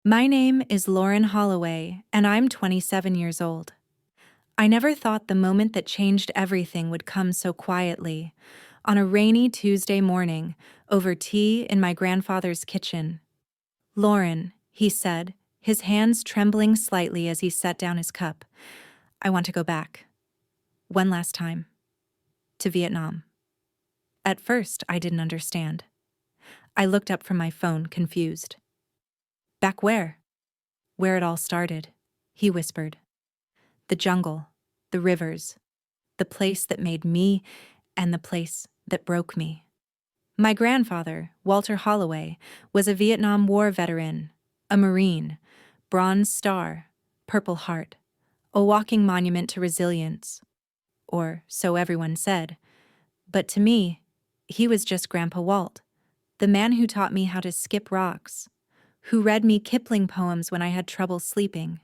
My name is Lauren Holloway, and I'm 27 years old. I never thought the moment that changed everything would come so quietly, on a rainy Tuesday morning, over tea in my grandfather's kitchen. "Lauren," he said, his hands trembling slightly as he set down his cup, "I want to go back. One last time. To Vietnam." At first, I didn't understand. I looked up from my phone, confused. "Back where?" "Where it all started," he whispered. "The jungle, the rivers, the place that made me, and the place that broke me." My grandfather, Walter Holloway, was a Vietnam War veteran, a Marine, Bronze Star, Purple Heart, a walking monument to resilience. Or so everyone said. But to me, he was just Grandpa Walt, the man who taught me how to skip rocks, who read me Kipling poems when I had trouble sleeping,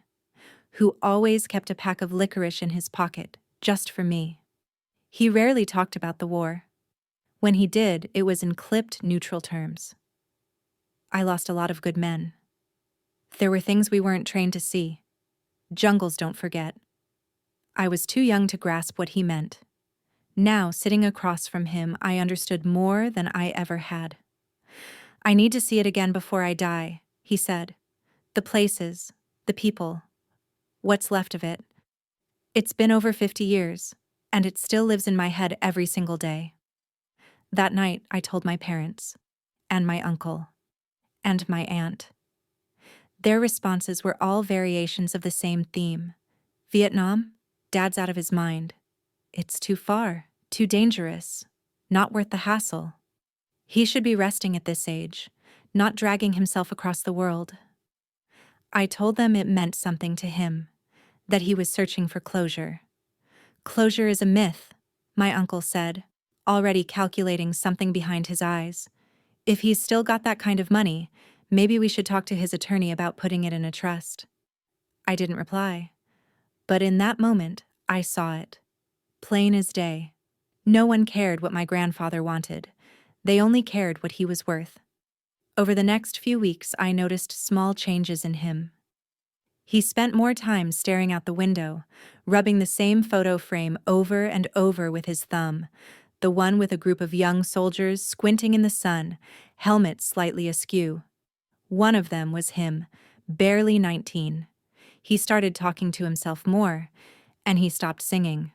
who always kept a pack of licorice in his pocket, just for me. He rarely talked about the war. When he did, it was in clipped, neutral terms. I lost a lot of good men. There were things we weren't trained to see. Jungles don't forget. I was too young to grasp what he meant. Now, sitting across from him, I understood more than I ever had. "I need to see it again before I die," he said. "The places, the people, what's left of it. It's been over 50 years, and it still lives in my head every single day." That night, I told my parents, and my uncle, and my aunt. Their responses were all variations of the same theme. "Vietnam? Dad's out of his mind. It's too far, too dangerous, not worth the hassle. He should be resting at this age, not dragging himself across the world." I told them it meant something to him, that he was searching for closure. "Closure is a myth," my uncle said, already calculating something behind his eyes. "If he's still got that kind of money, maybe we should talk to his attorney about putting it in a trust." I didn't reply. But in that moment, I saw it. Plain as day. No one cared what my grandfather wanted. They only cared what he was worth. Over the next few weeks, I noticed small changes in him. He spent more time staring out the window, rubbing the same photo frame over and over with his thumb, the one with a group of young soldiers squinting in the sun, helmets slightly askew. One of them was him, barely 19. He started talking to himself more, and he stopped singing.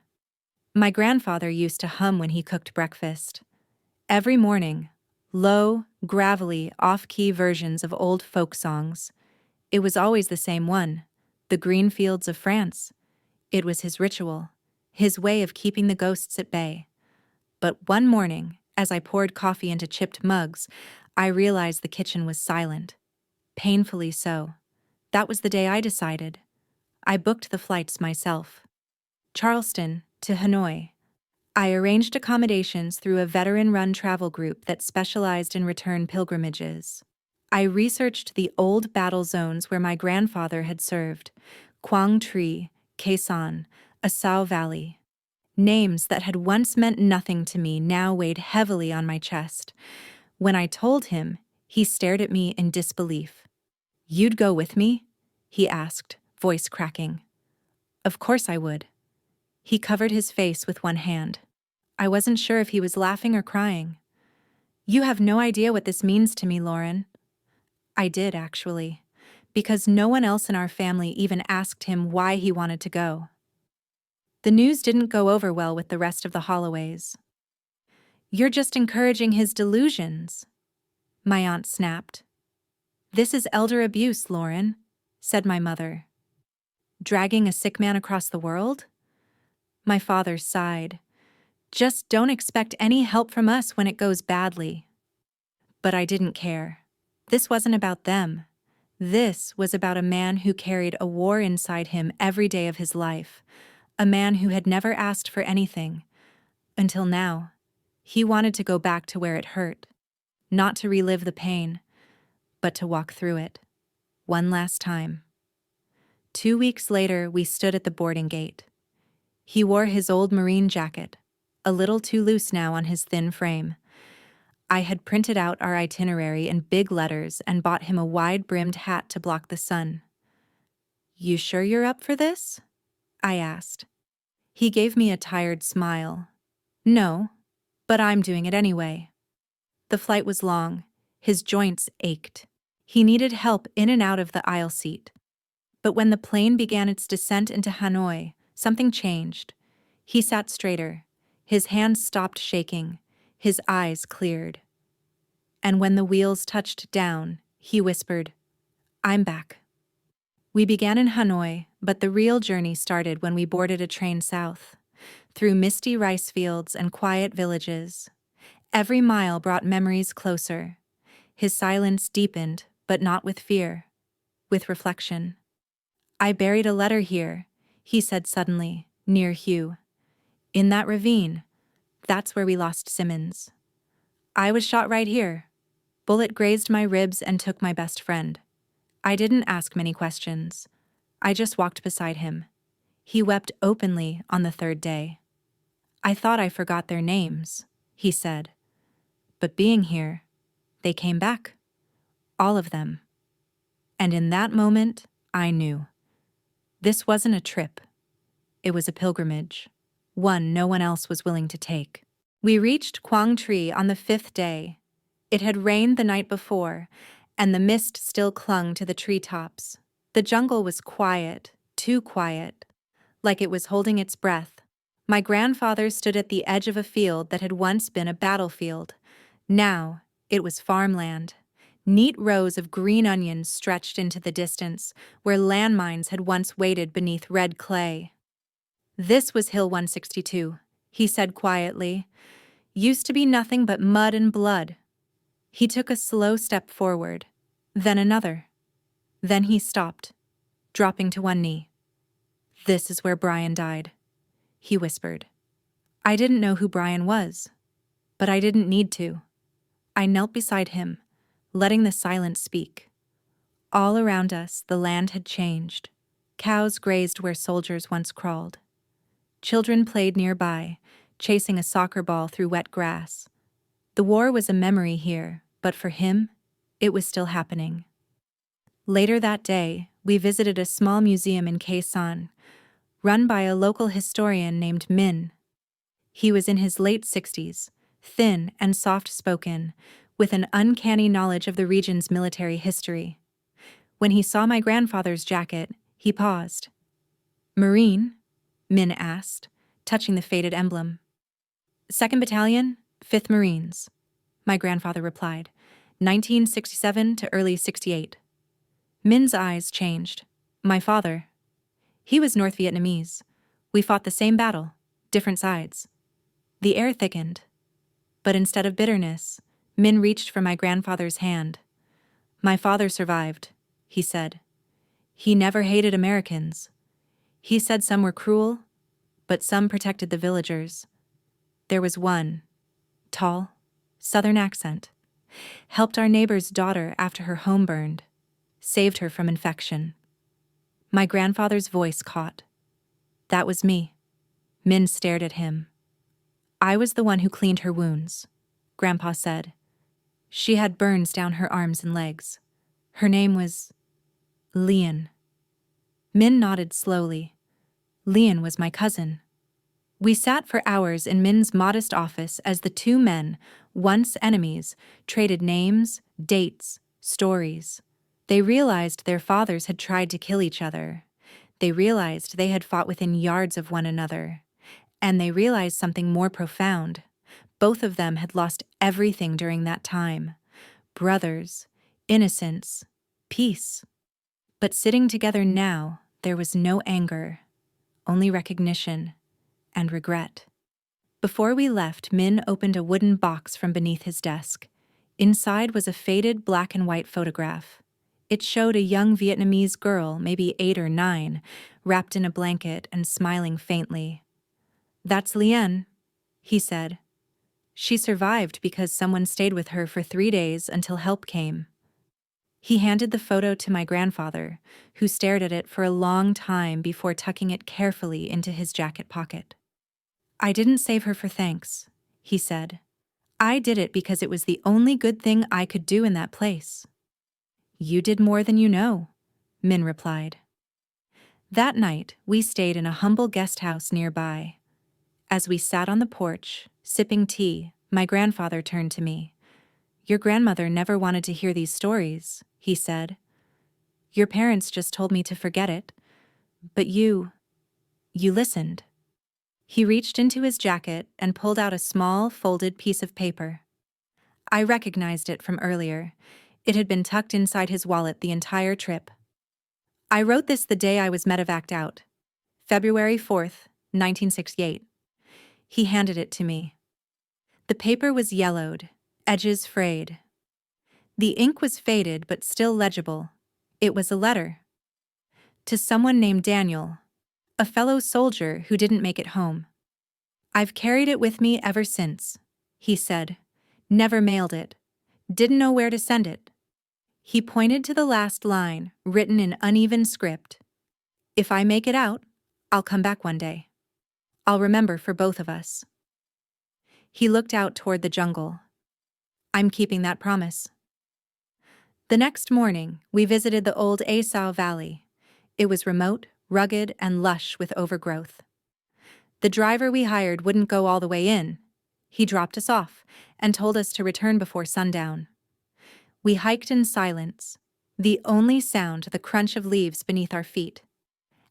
My grandfather used to hum when he cooked breakfast. Every morning, low, gravelly, off-key versions of old folk songs. It was always the same one, "The Green Fields of France." It was his ritual, his way of keeping the ghosts at bay. But one morning, as I poured coffee into chipped mugs, I realized the kitchen was silent. Painfully so. That was the day I decided. I booked the flights myself. Charleston to Hanoi. I arranged accommodations through a veteran-run travel group that specialized in return pilgrimages. I researched the old battle zones where my grandfather had served: Quang Tri, Khe Sanh, Asau Valley. Names that had once meant nothing to me now weighed heavily on my chest. When I told him, he stared at me in disbelief. "You'd go with me?" he asked, voice cracking. Of course I would. He covered his face with one hand. I wasn't sure if he was laughing or crying. "You have no idea what this means to me, Lauren." I did, actually, because no one else in our family even asked him why he wanted to go. The news didn't go over well with the rest of the Holloways. "You're just encouraging his delusions," my aunt snapped. "This is elder abuse, Lauren," said my mother. "Dragging a sick man across the world?" My father sighed. "Just don't expect any help from us when it goes badly." But I didn't care. This wasn't about them. This was about a man who carried a war inside him every day of his life, a man who had never asked for anything. Until now, he wanted to go back to where it hurt, not to relive the pain, but to walk through it, one last time. 2 weeks later, we stood at the boarding gate. He wore his old Marine jacket, a little too loose now on his thin frame. I had printed out our itinerary in big letters and bought him a wide-brimmed hat to block the sun. "You sure you're up for this?" I asked. He gave me a tired smile. "No, but I'm doing it anyway." The flight was long. His joints ached. He needed help in and out of the aisle seat. But when the plane began its descent into Hanoi, something changed. He sat straighter. His hands stopped shaking. His eyes cleared. And when the wheels touched down, he whispered, "I'm back." We began in Hanoi, but the real journey started when we boarded a train south, through misty rice fields and quiet villages. Every mile brought memories closer. His silence deepened, but not with fear, with reflection. "I buried a letter here," he said suddenly, near Hugh. "In that ravine. That's where we lost Simmons. I was shot right here. Bullet grazed my ribs and took my best friend. I didn't ask many questions. I just walked beside him. He wept openly on the third day. I thought I forgot their names," he said. "But being here, they came back. All of them. And in that moment, I knew. This wasn't a trip. It was a pilgrimage. One no one else was willing to take." We reached Quang Tri on the 5th day. It had rained the night before, and the mist still clung to the treetops. The jungle was quiet, too quiet, like it was holding its breath. My grandfather stood at the edge of a field that had once been a battlefield. Now, it was farmland. Neat rows of green onions stretched into the distance, where landmines had once waited beneath red clay. "This was Hill 162, he said quietly. "Used to be nothing but mud and blood." He took a slow step forward, then another. Then he stopped, dropping to one knee. "This is where Brian died," he whispered. I didn't know who Brian was, but I didn't need to. I knelt beside him, letting the silence speak. All around us, the land had changed. Cows grazed where soldiers once crawled. Children played nearby, chasing a soccer ball through wet grass. The war was a memory here, but for him, it was still happening. Later that day, we visited a small museum in Khe Sanh, run by a local historian named Min. He was in his late 60s, thin and soft-spoken, with an uncanny knowledge of the region's military history. When he saw my grandfather's jacket, he paused. "Marine?" Min asked, touching the faded emblem. "2nd Battalion, 5th Marines," my grandfather replied, 1967 to early 68. Min's eyes changed. "My father. He was North Vietnamese. We fought the same battle, different sides." The air thickened. But instead of bitterness, Min reached for my grandfather's hand. "My father survived," he said. "He never hated Americans. He said some were cruel, but some protected the villagers. There was one, tall, Southern accent, helped our neighbor's daughter after her home burned, saved her from infection." My grandfather's voice caught. "That was me." Min stared at him. "I was the one who cleaned her wounds," Grandpa said. "She had burns down her arms and legs. Her name was Leon." Min nodded slowly. "Leon was my cousin." We sat for hours in Min's modest office as the two men, once enemies, traded names, dates, stories. They realized their fathers had tried to kill each other. They realized they had fought within yards of one another. And they realized something more profound. Both of them had lost everything during that time. Brothers, innocence, peace. But sitting together now, there was no anger, only recognition and regret. Before we left, Min opened a wooden box from beneath his desk. Inside was a faded black and white photograph. It showed a young Vietnamese girl, maybe 8 or 9, wrapped in a blanket and smiling faintly. "That's Lien," he said. "She survived because someone stayed with her for 3 days until help came." He handed the photo to my grandfather, who stared at it for a long time before tucking it carefully into his jacket pocket. "I didn't save her for thanks," he said. I did it because it was the only good thing I could do in that place. You did more than you know, Min replied. That night, we stayed in a humble guest house nearby. As we sat on the porch, sipping tea, my grandfather turned to me. Your grandmother never wanted to hear these stories, he said. Your parents just told me to forget it. But you listened. He reached into his jacket and pulled out a small, folded piece of paper. I recognized it from earlier. It had been tucked inside his wallet the entire trip. I wrote this the day I was medevaced out, February 4th, 1968. He handed it to me. The paper was yellowed, edges frayed. The ink was faded but still legible. It was a letter. To someone named Daniel, a fellow soldier who didn't make it home. I've carried it with me ever since, he said. Never mailed it. Didn't know where to send it. He pointed to the last line, written in uneven script. If I make it out, I'll come back one day. I'll remember for both of us. He looked out toward the jungle. I'm keeping that promise. The next morning, we visited the old Esau Valley. It was remote, rugged, and lush with overgrowth. The driver we hired wouldn't go all the way in. He dropped us off and told us to return before sundown. We hiked in silence, the only sound the crunch of leaves beneath our feet.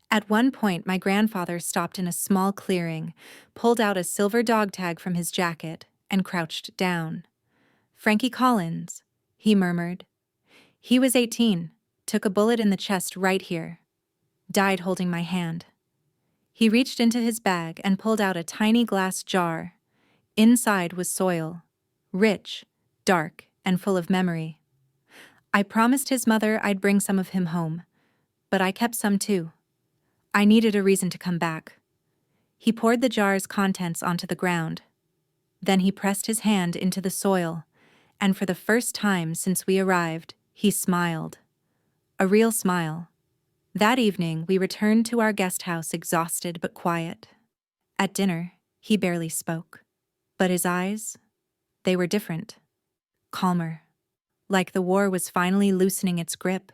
At one point, my grandfather stopped in a small clearing, pulled out a silver dog tag from his jacket, and crouched down. Frankie Collins, he murmured. He was 18, took a bullet in the chest right here. Died holding my hand. He reached into his bag and pulled out a tiny glass jar. Inside was soil, rich, dark, and full of memory. I promised his mother I'd bring some of him home, but I kept some too. I needed a reason to come back. He poured the jar's contents onto the ground. Then he pressed his hand into the soil, and for the first time since we arrived, he smiled. A real smile. That evening, we returned to our guest house exhausted but quiet. At dinner, he barely spoke. But his eyes, they were different. Calmer. Like the war was finally loosening its grip.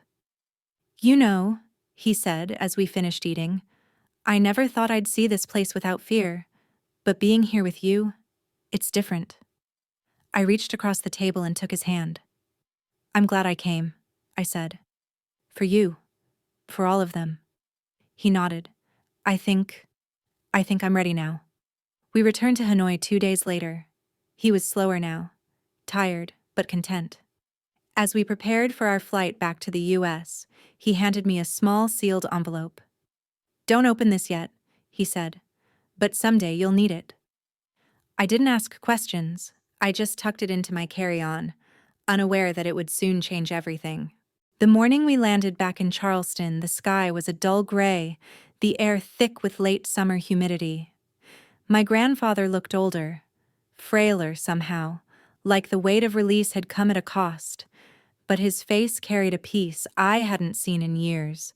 You know, he said as we finished eating, I never thought I'd see this place without fear, but being here with you, it's different. I reached across the table and took his hand. I'm glad I came, I said. For you. For all of them. He nodded. I think I'm ready now. We returned to Hanoi 2 days later. He was slower now, tired but content. As we prepared for our flight back to the U.S., he handed me a small sealed envelope. Don't open this yet, he said, but someday you'll need it. I didn't ask questions. I just tucked it into my carry-on, unaware that it would soon change everything. The morning we landed back in Charleston, the sky was a dull gray, the air thick with late summer humidity. My grandfather looked older, frailer somehow, like the weight of release had come at a cost, but his face carried a peace I hadn't seen in years.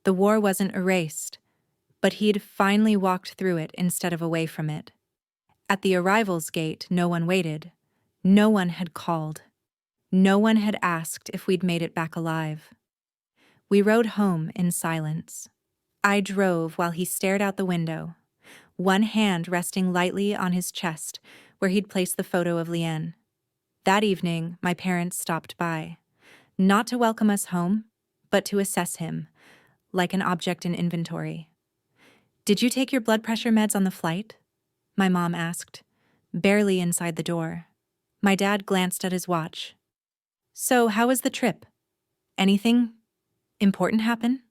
The war wasn't erased, but he'd finally walked through it instead of away from it. At the arrivals gate, no one waited. No one had called. No one had asked if we'd made it back alive. We rode home in silence. I drove while he stared out the window, one hand resting lightly on his chest where he'd placed the photo of Leanne. That evening, my parents stopped by, not to welcome us home, but to assess him, like an object in inventory. Did you take your blood pressure meds on the flight? My mom asked, barely inside the door. My dad glanced at his watch. So, how was the trip? Anything important happen?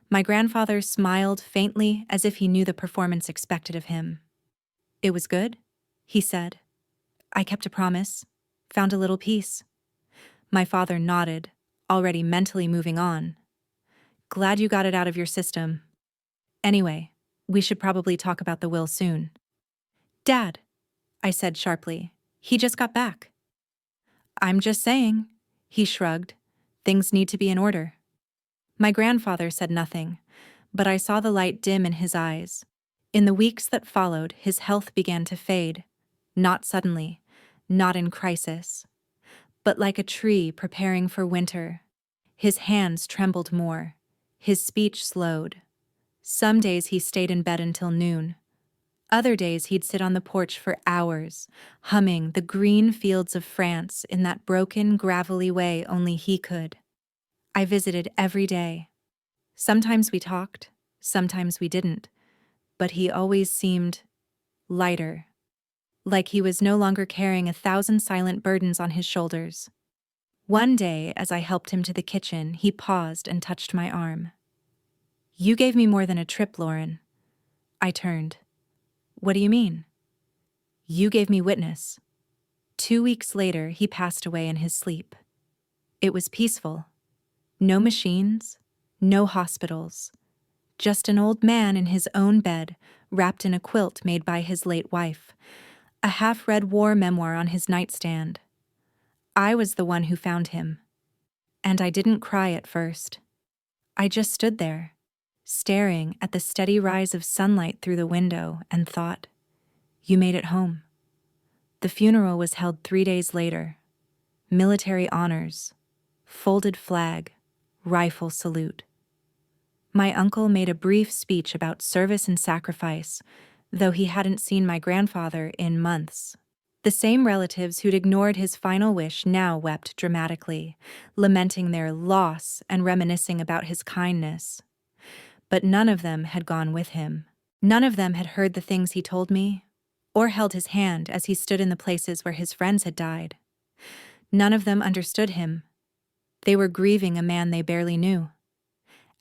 My grandfather smiled faintly as if he knew the performance expected of him. It was good, he said. I kept a promise, found a little peace. My father nodded, already mentally moving on. Glad you got it out of your system. Anyway, we should probably talk about the will soon. Dad, I said sharply, he just got back. I'm just saying, he shrugged. Things need to be in order. My grandfather said nothing, but I saw the light dim in his eyes. In the weeks that followed, his health began to fade. Not suddenly, not in crisis, but like a tree preparing for winter. His hands trembled more. His speech slowed. Some days he stayed in bed until noon. Other days he'd sit on the porch for hours, humming the green fields of France in that broken, gravelly way only he could. I visited every day. Sometimes we talked, sometimes we didn't, but he always seemed lighter, like he was no longer carrying 1,000 silent burdens on his shoulders. One day, as I helped him to the kitchen, he paused and touched my arm. "You gave me more than a trip, Lauren." I turned. "What do you mean?" "You gave me witness." 2 weeks later, he passed away in his sleep. It was peaceful. No machines, no hospitals. Just an old man in his own bed, wrapped in a quilt made by his late wife. A half-read war memoir on his nightstand. I was the one who found him. And I didn't cry at first. I just stood there, staring at the steady rise of sunlight through the window, and thought, "You made it home." The funeral was held 3 days later. Military honors, folded flag, rifle salute. My uncle made a brief speech about service and sacrifice, though he hadn't seen my grandfather in months. The same relatives who'd ignored his final wish now wept dramatically, lamenting their loss and reminiscing about his kindness. But none of them had gone with him. None of them had heard the things he told me, or held his hand as he stood in the places where his friends had died. None of them understood him. They were grieving a man they barely knew.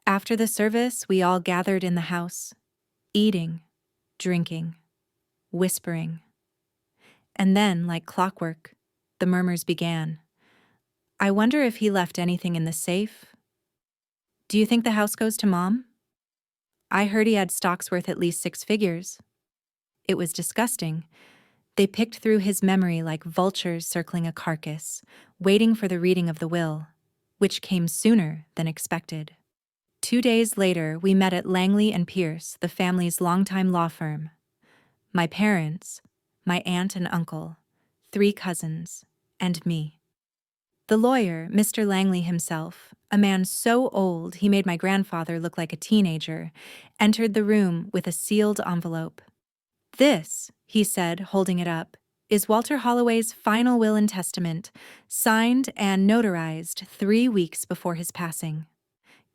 After the service, we all gathered in the house, eating, drinking, whispering. And then, like clockwork, the murmurs began. "I wonder if he left anything in the safe? Do you think the house goes to Mom? I heard he had stocks worth at least 6 figures. It was disgusting. They picked through his memory like vultures circling a carcass, waiting for the reading of the will, which came sooner than expected. 2 days later, we met at Langley and Pierce, the family's longtime law firm. My parents, my aunt and uncle, 3 cousins, and me. The lawyer, Mr. Langley himself, a man so old he made my grandfather look like a teenager, entered the room with a sealed envelope. "This," he said, holding it up, "is Walter Holloway's final will and testament, signed and notarized 3 weeks before his passing."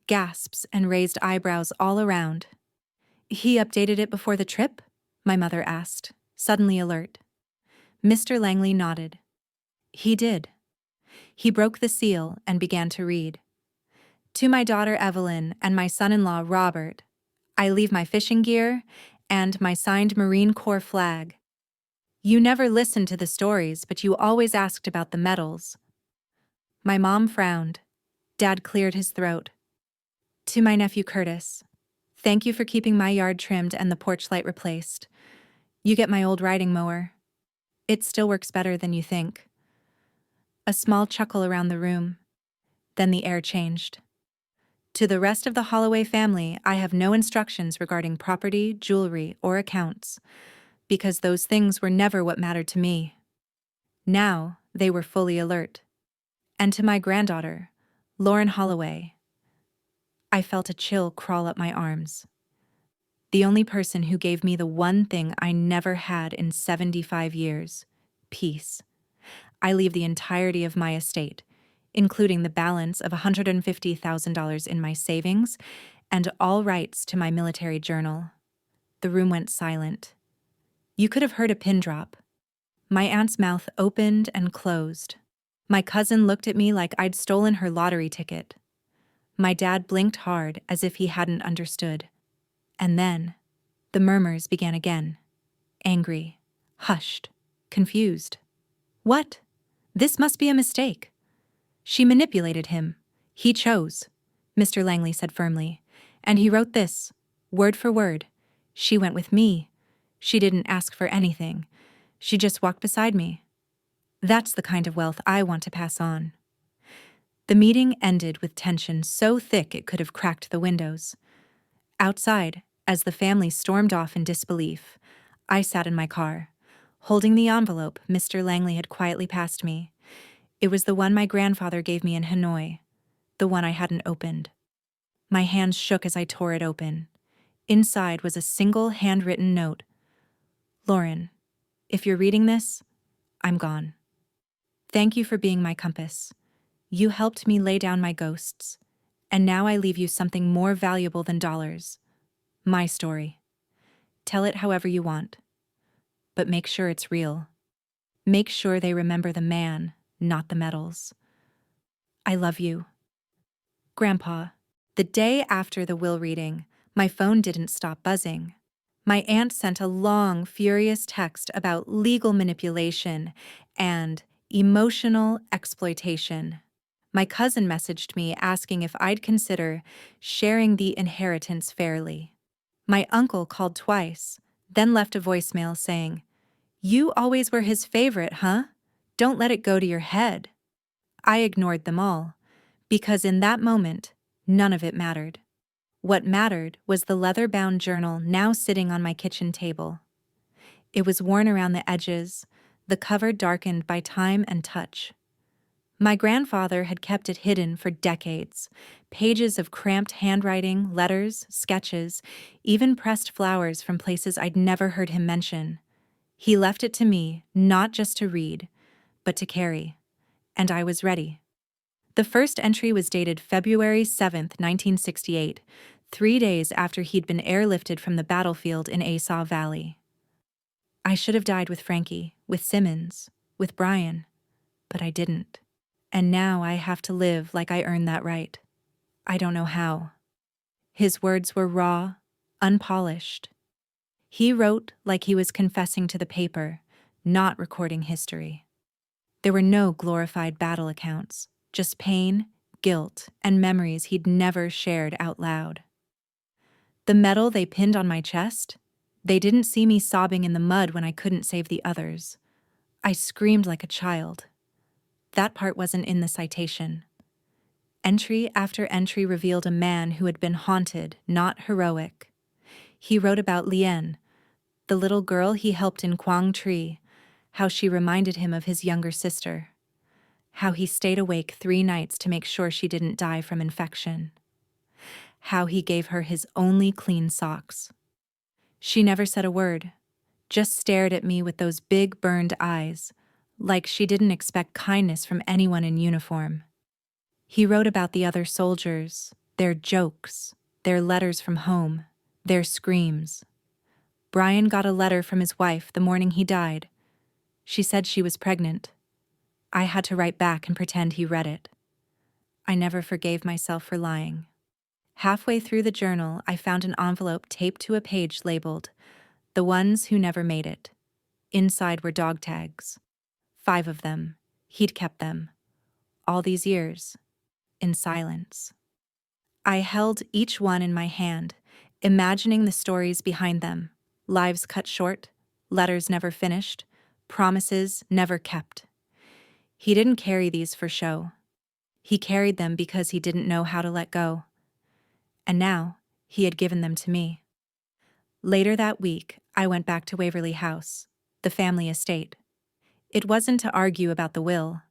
Gasps and raised eyebrows all around. "He updated it before the trip?" my mother asked, suddenly alert. Mr. Langley nodded. "He did." He broke the seal and began to read. "To my daughter Evelyn and my son-in-law Robert, I leave my fishing gear and my signed Marine Corps flag. You never listened to the stories, but you always asked about the medals." My mom frowned. Dad cleared his throat. "To my nephew Curtis, thank you for keeping my yard trimmed and the porch light replaced. You get my old riding mower. It still works better than you think." A small chuckle around the room. Then the air changed. "To the rest of the Holloway family, I have no instructions regarding property, jewelry, or accounts, because those things were never what mattered to me." Now they were fully alert. And to my granddaughter, Lauren Holloway, I felt a chill crawl up my arms. The only person who gave me the one thing I never had in 75 years, peace. I leave the entirety of my estate, including the balance of $150,000 in my savings and all rights to my military journal. The room went silent. You could have heard a pin drop. My aunt's mouth opened and closed. My cousin looked at me like I'd stolen her lottery ticket. My dad blinked hard as if he hadn't understood. And then, the murmurs began again. Angry, hushed, confused. "What? This must be a mistake. She manipulated him. He chose," Mr. Langley said firmly. "And he wrote this, word for word. She went with me. She didn't ask for anything. She just walked beside me. That's the kind of wealth I want to pass on." The meeting ended with tension so thick it could have cracked the windows. Outside, as the family stormed off in disbelief, I sat in my car, Holding the envelope, Mr. Langley had quietly passed me. It was the one my grandfather gave me in Hanoi, the one I hadn't opened. My hands shook as I tore it open. Inside was a single handwritten note. Lauren, if you're reading this, I'm gone. Thank you for being my compass. You helped me lay down my ghosts, and now I leave you something more valuable than dollars. My story. Tell it however you want, but make sure it's real. Make sure they remember the man, not the medals. I love you. Grandpa. The day after the will reading, my phone didn't stop buzzing. My aunt sent a long, furious text about legal manipulation and emotional exploitation. My cousin messaged me asking if I'd consider sharing the inheritance fairly. My uncle called twice, then left a voicemail saying, "You always were his favorite, huh? Don't let it go to your head." I ignored them all, because in that moment, none of it mattered. What mattered was the leather-bound journal now sitting on my kitchen table. It was worn around the edges, the cover darkened by time and touch. My grandfather had kept it hidden for decades. Pages of cramped handwriting, letters, sketches, even pressed flowers from places I'd never heard him mention. He left it to me, not just to read, but to carry. And I was ready. The first entry was dated February 7th, 1968, 3 days after he'd been airlifted from the battlefield in Asaw Valley. I should have died with Frankie, with Simmons, with Brian, but I didn't. And now I have to live like I earned that right. I don't know how. His words were raw, unpolished. He wrote like he was confessing to the paper, not recording history. There were no glorified battle accounts, just pain, guilt, and memories he'd never shared out loud. The medal they pinned on my chest? They didn't see me sobbing in the mud when I couldn't save the others. I screamed like a child. That part wasn't in the citation. Entry after entry revealed a man who had been haunted, not heroic. He wrote about Lien, the little girl he helped in Quang Tri, how she reminded him of his younger sister, how he stayed awake 3 nights to make sure she didn't die from infection, how he gave her his only clean socks. She never said a word, just stared at me with those big burned eyes, like she didn't expect kindness from anyone in uniform. He wrote about the other soldiers, their jokes, their letters from home, their screams. Brian got a letter from his wife the morning he died. She said she was pregnant. I had to write back and pretend he read it. I never forgave myself for lying. Halfway through the journal, I found an envelope taped to a page labeled, "The Ones Who Never Made It." Inside were dog tags. 5 of them. He'd kept them. All these years. In silence. I held each one in my hand, imagining the stories behind them. Lives cut short, letters never finished, promises never kept. He didn't carry these for show. He carried them because he didn't know how to let go. And now, he had given them to me. Later that week, I went back to Waverly House, the family estate. It wasn't to argue about the will.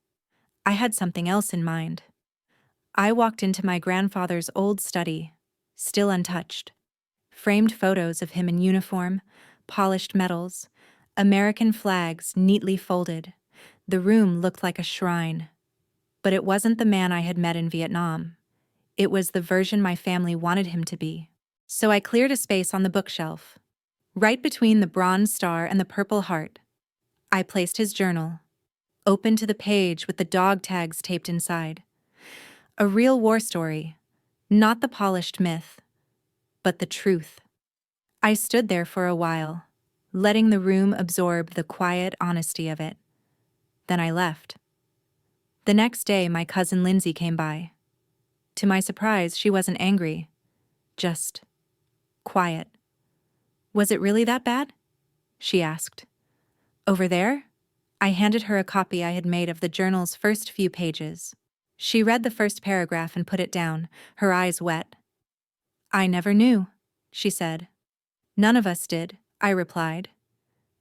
I had something else in mind. I walked into my grandfather's old study, still untouched. Framed photos of him in uniform, polished medals, American flags neatly folded. The room looked like a shrine. But it wasn't the man I had met in Vietnam. It was the version my family wanted him to be. So I cleared a space on the bookshelf. Right between the bronze star and the purple heart, I placed his journal, open to the page with the dog tags taped inside. A real war story, not the polished myth, but the truth. I stood there for a while, letting the room absorb the quiet honesty of it. Then I left. The next day, my cousin Lindsay came by. To my surprise, she wasn't angry, just quiet. "Was it really that bad?" she asked. "Over there?" I handed her a copy I had made of the journal's first few pages. She read the first paragraph and put it down, her eyes wet. "I never knew," she said. "None of us did," I replied.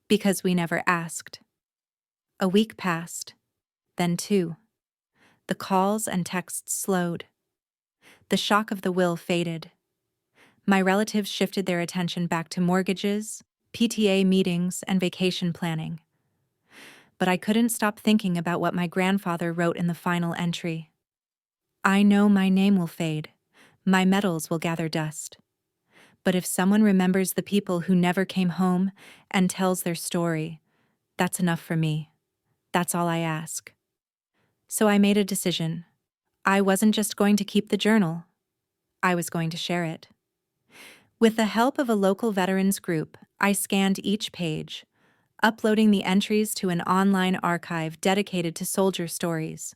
Because we never asked. A week passed, then 2. The calls and texts slowed. The shock of the will faded. My relatives shifted their attention back to mortgages, PTA meetings, and vacation planning. But I couldn't stop thinking about what my grandfather wrote in the final entry. I know my name will fade, my medals will gather dust. But if someone remembers the people who never came home and tells their story, that's enough for me. That's all I ask. So I made a decision. I wasn't just going to keep the journal. I was going to share it. With the help of a local veterans group, I scanned each page, uploading the entries to an online archive dedicated to soldier stories.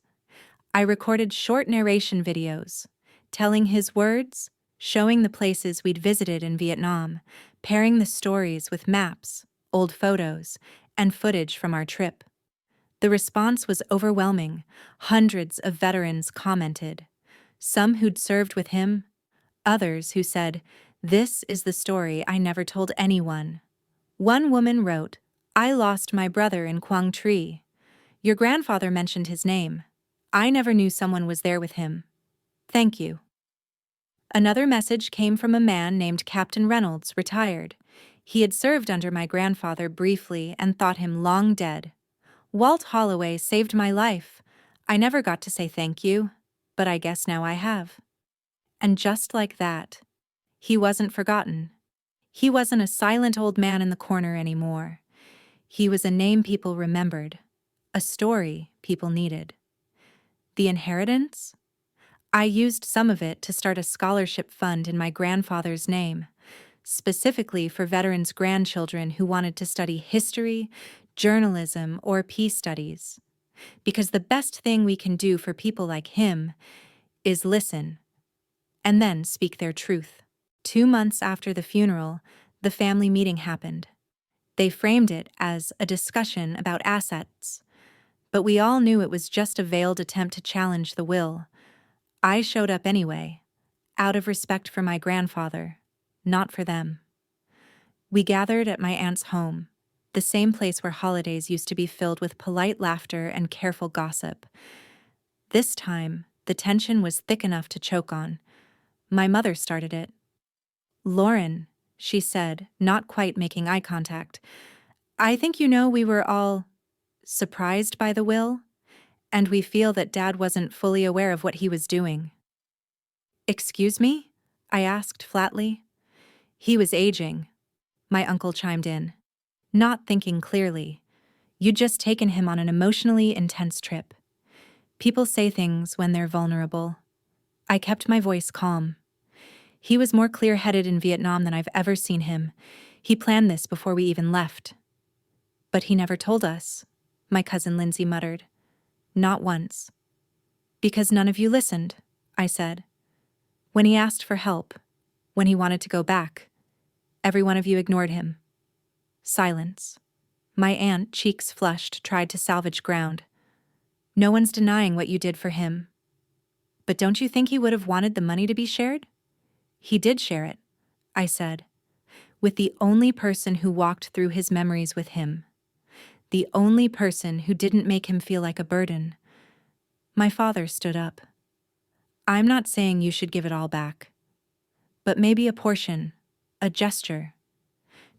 I recorded short narration videos, telling his words, showing the places we'd visited in Vietnam, pairing the stories with maps, old photos, and footage from our trip. The response was overwhelming. Hundreds of veterans commented, some who'd served with him, others who said, "This is the story I never told anyone." One woman wrote, "I lost my brother in Quang Tri. Your grandfather mentioned his name. I never knew someone was there with him. Thank you." Another message came from a man named Captain Reynolds, retired. He had served under my grandfather briefly and thought him long dead. "Walt Holloway saved my life. I never got to say thank you, but I guess now I have." And just like that, he wasn't forgotten. He wasn't a silent old man in the corner anymore. He was a name people remembered, a story people needed. The inheritance? I used some of it to start a scholarship fund in my grandfather's name, specifically for veterans' grandchildren who wanted to study history, journalism, or peace studies. Because the best thing we can do for people like him is listen, and then speak their truth. 2 months after the funeral, the family meeting happened. They framed it as a discussion about assets, but we all knew it was just a veiled attempt to challenge the will. I showed up anyway, out of respect for my grandfather, not for them. We gathered at my aunt's home, the same place where holidays used to be filled with polite laughter and careful gossip. This time, the tension was thick enough to choke on. My mother started it. "Lauren," she said, not quite making eye contact, "I think you know we were all surprised by the will, and we feel that Dad wasn't fully aware of what he was doing." "Excuse me?" I asked flatly. "He was aging," my uncle chimed in. "Not thinking clearly. You'd just taken him on an emotionally intense trip. People say things when they're vulnerable." I kept my voice calm. "He was more clear-headed in Vietnam than I've ever seen him. He planned this before we even left." "But he never told us," my cousin Lindsay muttered. "Not once." "Because none of you listened," I said. "When he asked for help, when he wanted to go back, every one of you ignored him." Silence. My aunt, cheeks flushed, tried to salvage ground. "No one's denying what you did for him. But don't you think he would have wanted the money to be shared?" "He did share it," I said, "with the only person who walked through his memories with him. The only person who didn't make him feel like a burden." My father stood up. "I'm not saying you should give it all back. But maybe a portion, a gesture,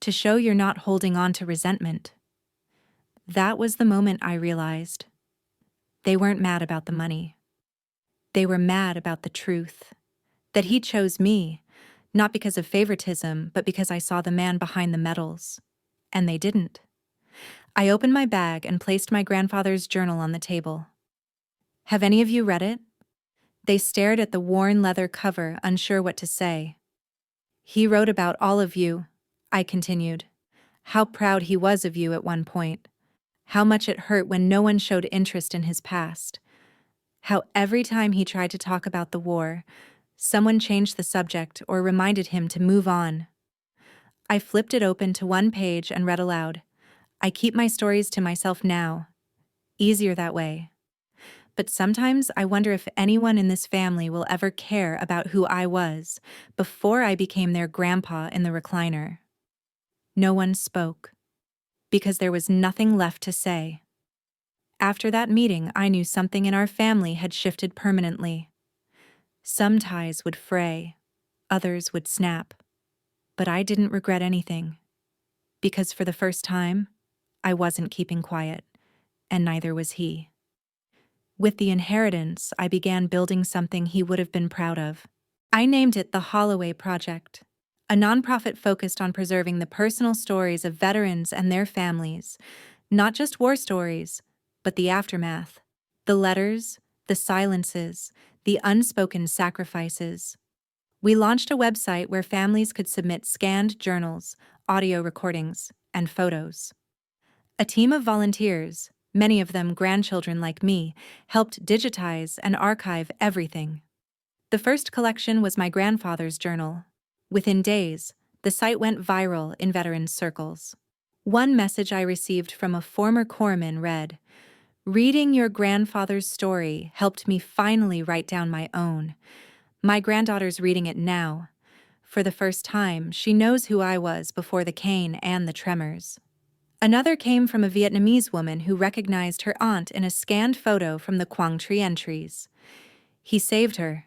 to show you're not holding on to resentment." That was the moment I realized. They weren't mad about the money. They were mad about the truth. That he chose me, not because of favoritism, but because I saw the man behind the medals. And they didn't. I opened my bag and placed my grandfather's journal on the table. "Have any of you read it?" They stared at the worn leather cover, unsure what to say. "He wrote about all of you," I continued. "How proud he was of you at one point. How much it hurt when no one showed interest in his past. How every time he tried to talk about the war, someone changed the subject or reminded him to move on." I flipped it open to one page and read aloud. "I keep my stories to myself now. Easier that way. But sometimes I wonder if anyone in this family will ever care about who I was before I became their grandpa in the recliner." No one spoke. because there was nothing left to say. After that meeting, I knew something in our family had shifted permanently. Some ties would fray, others would snap. But I didn't regret anything, because for the first time, I wasn't keeping quiet, and neither was he. With the inheritance, I began building something he would have been proud of. I named it the Holloway Project, a nonprofit focused on preserving the personal stories of veterans and their families, not just war stories, but the aftermath, the letters, the silences, the unspoken sacrifices. We launched a website where families could submit scanned journals, audio recordings, and photos. A team of volunteers, many of them grandchildren like me, helped digitize and archive everything. The first collection was my grandfather's journal. Within days, the site went viral in veterans circles. One message I received from a former corpsman read, "Reading your grandfather's story helped me finally write down my own. My granddaughter's reading it now. For the first time, she knows who I was before the cane and the tremors." Another came from a Vietnamese woman who recognized her aunt in a scanned photo from the Quang Tri entries. He saved her.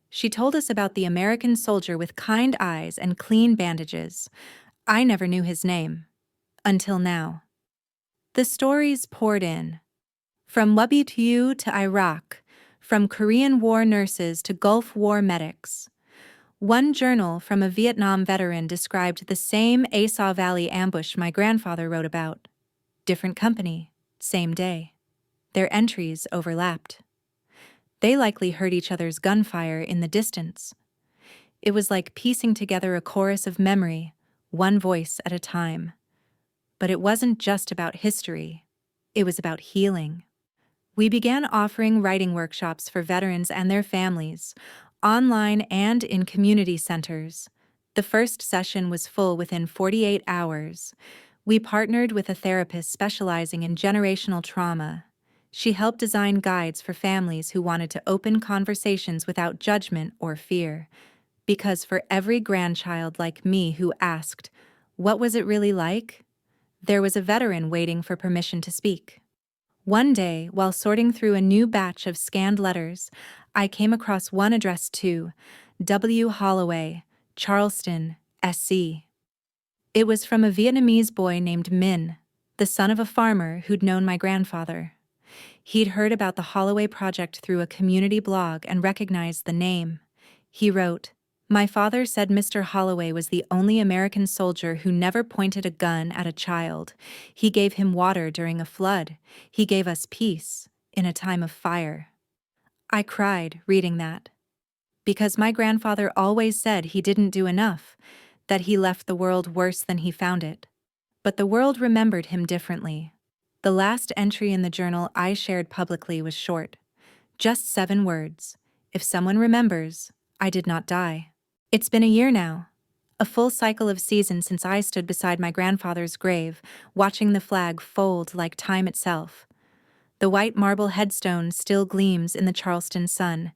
She told us about the American soldier with kind eyes and clean bandages. I never knew his name. Until now. The stories poured in. From Wubby to Iraq, from Korean War nurses to Gulf War medics. One journal from a Vietnam veteran described the same Asa Valley ambush my grandfather wrote about. Different company, same day. Their entries overlapped. They likely heard each other's gunfire in the distance. It was like piecing together a chorus of memory, one voice at a time. But it wasn't just about history. It was about healing. We began offering writing workshops for veterans and their families, online and in community centers. The first session was full within 48 hours. We partnered with a therapist specializing in generational trauma. She helped design guides for families who wanted to open conversations without judgment or fear. Because for every grandchild like me who asked, "What was it really like?" there was a veteran waiting for permission to speak. One day, while sorting through a new batch of scanned letters, I came across one addressed to W. Holloway, Charleston, SC. It was from a Vietnamese boy named Min, the son of a farmer who'd known my grandfather. He'd heard about the Holloway Project through a community blog and recognized the name. He wrote, "My father said Mr. Holloway was the only American soldier who never pointed a gun at a child. He gave him water during a flood. He gave us peace in a time of fire." I cried reading that. Because my grandfather always said he didn't do enough, that he left the world worse than he found it. But the world remembered him differently. The last entry in the journal I shared publicly was short. Just 7 words. "If someone remembers, I did not die." It's been a year now, a full cycle of seasons since I stood beside my grandfather's grave, watching the flag fold like time itself. The white marble headstone still gleams in the Charleston sun,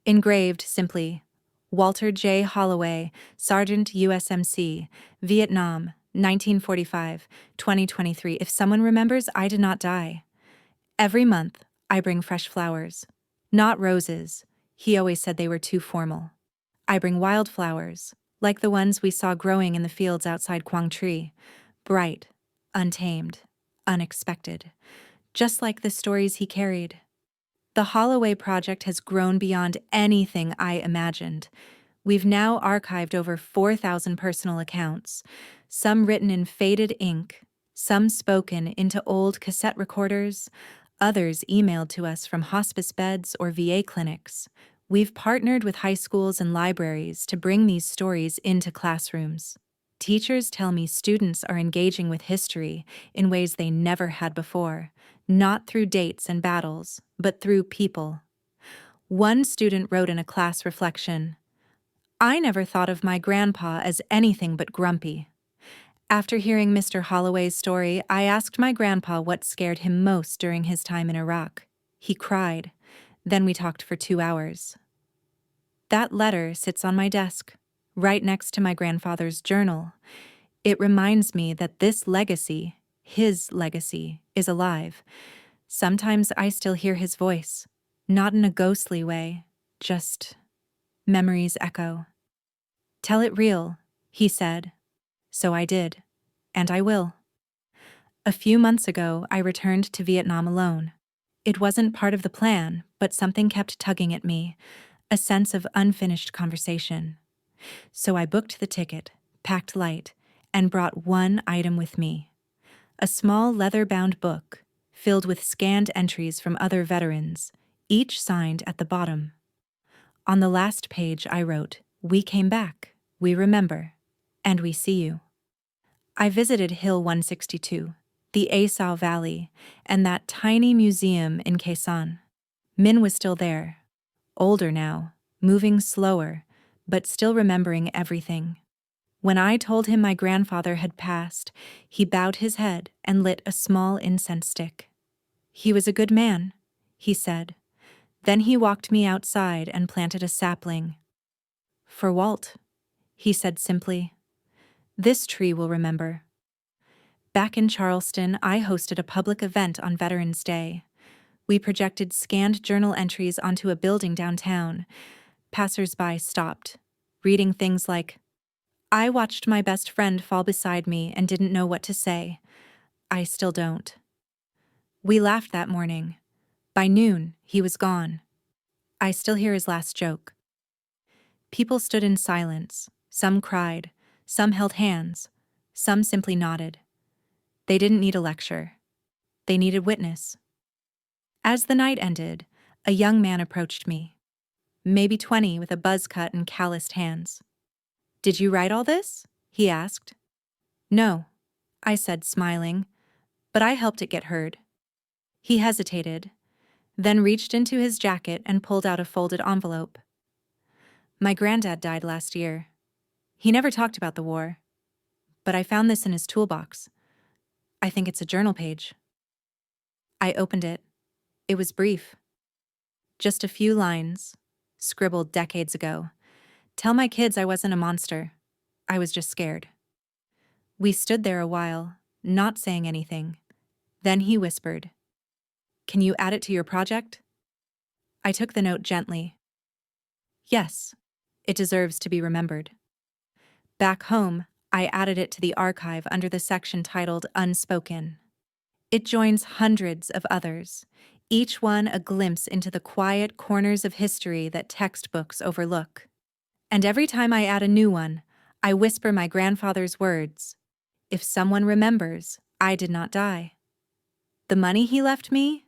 engraved simply, Walter J. Holloway, Sergeant USMC, Vietnam, 1945-2023. If someone remembers, I did not die. Every month, I bring fresh flowers. Not roses. He always said they were too formal. I bring wildflowers, like the ones we saw growing in the fields outside Quang Tri, bright, untamed, unexpected, just like the stories he carried. The Holloway Project has grown beyond anything I imagined. We've now archived over 4,000 personal accounts, some written in faded ink, some spoken into old cassette recorders, others emailed to us from hospice beds or VA clinics. We've partnered with high schools and libraries to bring these stories into classrooms. Teachers tell me students are engaging with history in ways they never had before, not through dates and battles, but through people. One student wrote in a class reflection, "I never thought of my grandpa as anything but grumpy." After hearing Mr. Holloway's story, I asked my grandpa what scared him most during his time in Iraq. He cried. Then we talked for 2 hours. That letter sits on my desk, right next to my grandfather's journal. It reminds me that this legacy, His legacy is alive. Sometimes I still hear his voice, not in a ghostly way, just memories echo. "Tell it real," he said. So I did, and I will. A few months ago, I returned to Vietnam alone. It wasn't part of the plan, but something kept tugging at me, a sense of unfinished conversation. So I booked the ticket, packed light, and brought one item with me: a small leather-bound book filled with scanned entries from other veterans, each signed at the bottom. On the last page I wrote, "We came back, we remember, and we see you." I visited Hill 162, the Asau Valley, and that tiny museum in Khe Sanh. Min was still there, older now, moving slower, but still remembering everything. When I told him my grandfather had passed, he bowed his head and lit a small incense stick. "He was a good man," he said. Then he walked me outside and planted a sapling. "For Walt," he said simply. "This tree will remember." Back in Charleston, I hosted a public event on Veterans Day. We projected scanned journal entries onto a building downtown. Passers-by stopped, reading things like, "I watched my best friend fall beside me and didn't know what to say. I still don't." We laughed that morning. By noon, he was gone. I still hear his last joke. People stood in silence. Some cried, some held hands, some simply nodded. They didn't need a lecture. They needed witness. As the night ended, a young man approached me, maybe 20, with a buzz cut and calloused hands. "Did you write all this?" he asked. "No," I said, smiling, "but I helped it get heard." He hesitated, then reached into his jacket and pulled out a folded envelope. "My granddad died last year. He never talked about the war, but I found this in his toolbox. I think it's a journal page." I opened it. It was brief. Just a few lines, scribbled decades ago. "Tell my kids I wasn't a monster. I was just scared." We stood there a while, not saying anything. Then he whispered, "Can you add it to your project?" I took the note gently. "Yes, it deserves to be remembered." Back home, I added it to the archive under the section titled Unspoken. It joins hundreds of others, each one a glimpse into the quiet corners of history that textbooks overlook. And every time I add a new one, I whisper my grandfather's words: "If someone remembers, I did not die." The money he left me?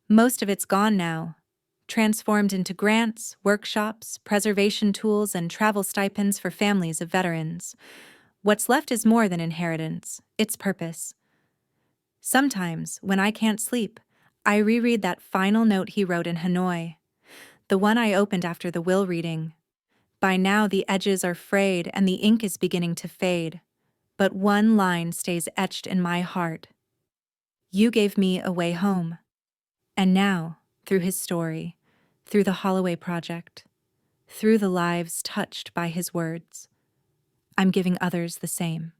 Most of it's gone now, transformed into grants, workshops, preservation tools, and travel stipends for families of veterans. What's left is more than inheritance, it's purpose. Sometimes, when I can't sleep, I reread that final note he wrote in Hanoi, the one I opened after the will reading. By now the edges are frayed and the ink is beginning to fade, but one line stays etched in my heart. "You gave me a way home." And now, through his story, through the Holloway Project, through the lives touched by his words, I'm giving others the same.